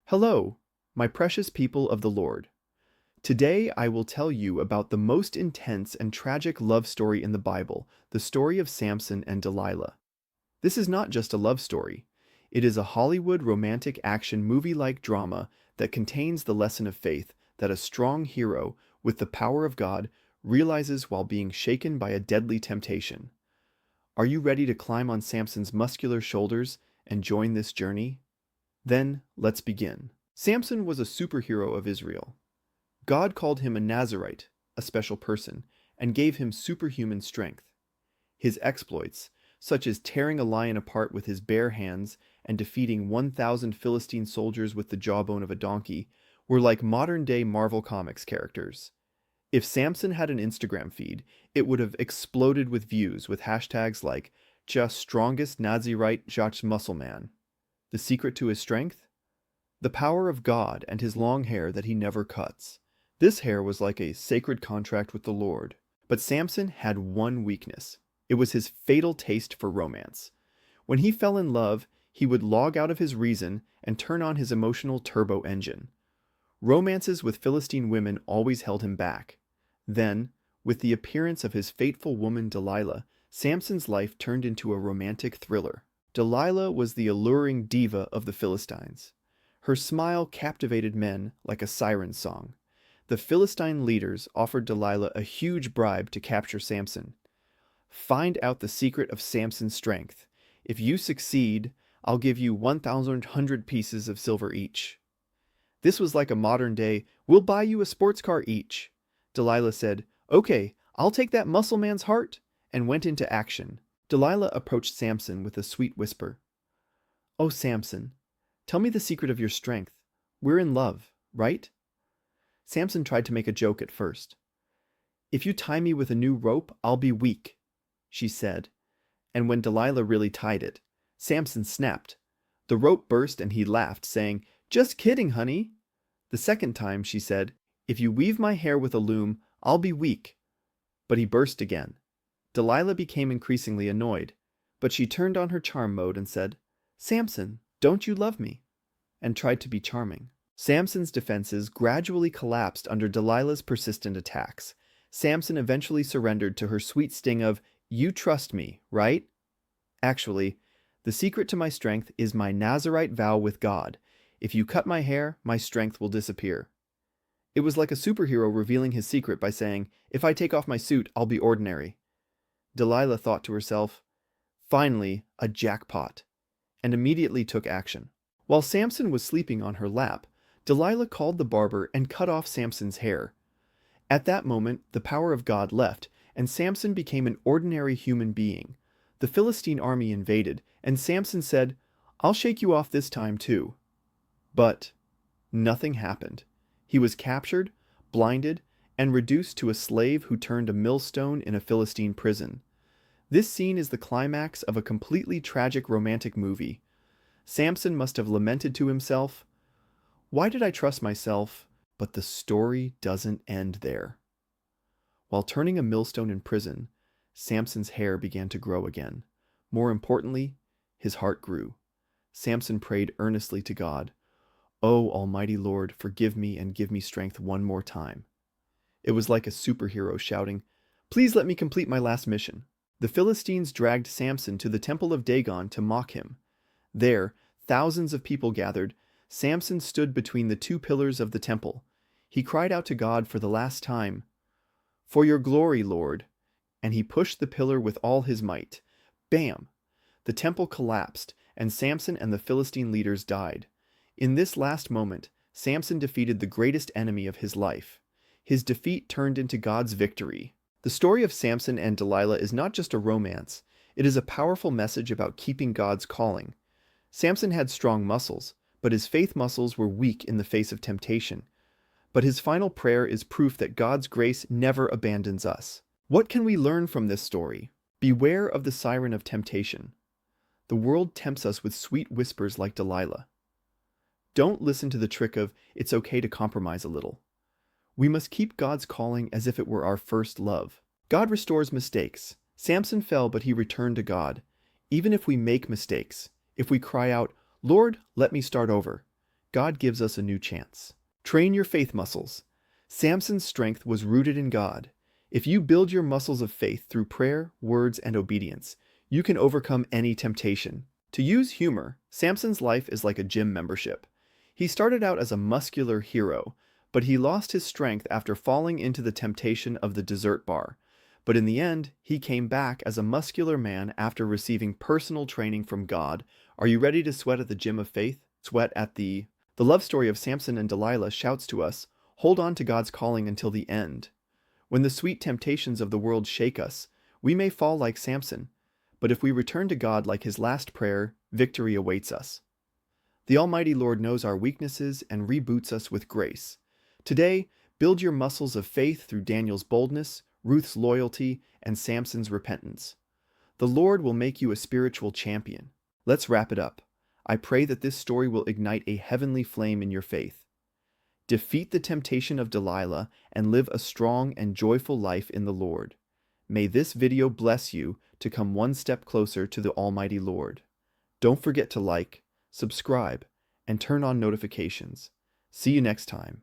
Hello, my precious people of the Lord. Today I will tell you about the most intense and tragic love story in the Bible, the story of Samson and Delilah. This is not just a love story. It is a Hollywood romantic action movie-like drama that contains the lesson of faith that a strong hero, with the power of God, realizes while being shaken by a deadly temptation. Are you ready to climb on Samson's muscular shoulders and join this journey? Then, let's begin. Samson was a superhero of Israel. God called him a Nazarite, a special person, and gave him superhuman strength. His exploits, such as tearing a lion apart with his bare hands and defeating 1,000 Philistine soldiers with the jawbone of a donkey, were like modern-day Marvel Comics characters. If Samson had an Instagram feed, it would have exploded with views with hashtags like "Just strongest Nazirite Jacques Muscleman." The secret to his strength? The power of God and his long hair that he never cuts. This hair was like a sacred contract with the Lord. But Samson had one weakness. It was his fatal taste for romance. When he fell in love, he would log out of his reason and turn on his emotional turbo engine. Romances with Philistine women always held him back. Then, with the appearance of his fateful woman Delilah, Samson's life turned into a romantic thriller. Delilah was the alluring diva of the Philistines. Her smile captivated men like a siren song. The Philistine leaders offered Delilah a huge bribe to capture Samson. "Find out the secret of Samson's strength. If you succeed, I'll give you 1,100 pieces of silver each." This was like a modern-day, "We'll buy you a sports car each." Delilah said, "Okay, I'll take that muscle man's heart," and went into action. Delilah approached Samson with a sweet whisper. "Oh, Samson, tell me the secret of your strength. We're in love, right?" Samson tried to make a joke at first. "If you tie me with a new rope, I'll be weak," she said. And when Delilah really tied it, Samson snapped. The rope burst and he laughed, saying, "Just kidding, honey." The second time she said, "If you weave my hair with a loom, I'll be weak." But he burst again. Delilah became increasingly annoyed, but she turned on her charm mode and said, "Samson, don't you love me?" and tried to be charming. Samson's defenses gradually collapsed under Delilah's persistent attacks. Samson eventually surrendered to her sweet sting of, "You trust me, right?" Actually, the secret to my strength is my Nazarite vow with God. If you cut my hair, my strength will disappear. It was like a superhero revealing his secret by saying, "If I take off my suit, I'll be ordinary." Delilah thought to herself, "Finally, a jackpot," and immediately took action. While Samson was sleeping on her lap, Delilah called the barber and cut off Samson's hair. At that moment, the power of God left, and Samson became an ordinary human being. The Philistine army invaded, and Samson said, "I'll shake you off this time too." But nothing happened. He was captured, blinded, and reduced to a slave who turned a millstone in a Philistine prison. This scene is the climax of a completely tragic romantic movie. Samson must have lamented to himself, "Why did I trust myself?" But the story doesn't end there. While turning a millstone in prison, Samson's hair began to grow again. More importantly, his heart grew. Samson prayed earnestly to God, "Oh, Almighty Lord, forgive me and give me strength one more time." It was like a superhero shouting, "Please let me complete my last mission." The Philistines dragged Samson to the temple of Dagon to mock him. There, thousands of people gathered. Samson stood between the two pillars of the temple. He cried out to God for the last time, "For your glory, Lord," and he pushed the pillar with all his might. Bam! The temple collapsed, and Samson and the Philistine leaders died. In this last moment, Samson defeated the greatest enemy of his life. His defeat turned into God's victory. The story of Samson and Delilah is not just a romance, it is a powerful message about keeping God's calling. Samson had strong muscles, but his faith muscles were weak in the face of temptation. But his final prayer is proof that God's grace never abandons us. What can we learn from this story? Beware of the siren of temptation. The world tempts us with sweet whispers like Delilah. Don't listen to the trick of, "It's okay to compromise a little." We must keep God's calling as if it were our first love. God restores mistakes. Samson fell, but he returned to God. Even if we make mistakes, if we cry out, "Lord, let me start over," God gives us a new chance. Train your faith muscles. Samson's strength was rooted in God. If you build your muscles of faith through prayer, words, and obedience, you can overcome any temptation. To use humor, Samson's life is like a gym membership. He started out as a muscular hero, but he lost his strength after falling into the temptation of the dessert bar. But in the end, he came back as a muscular man after receiving personal training from God. Are you ready to sweat at the gym of faith? Sweat at the... The love story of Samson and Delilah shouts to us, hold on to God's calling until the end. When the sweet temptations of the world shake us, we may fall like Samson, but if we return to God like his last prayer, victory awaits us. The Almighty Lord knows our weaknesses and reboots us with grace. Today, build your muscles of faith through Daniel's boldness, Ruth's loyalty, and Samson's repentance. The Lord will make you a spiritual champion. Let's wrap it up. I pray that this story will ignite a heavenly flame in your faith. Defeat the temptation of Delilah and live a strong and joyful life in the Lord. May this video bless you to come one step closer to the Almighty Lord. Don't forget to like, subscribe, and turn on notifications. See you next time.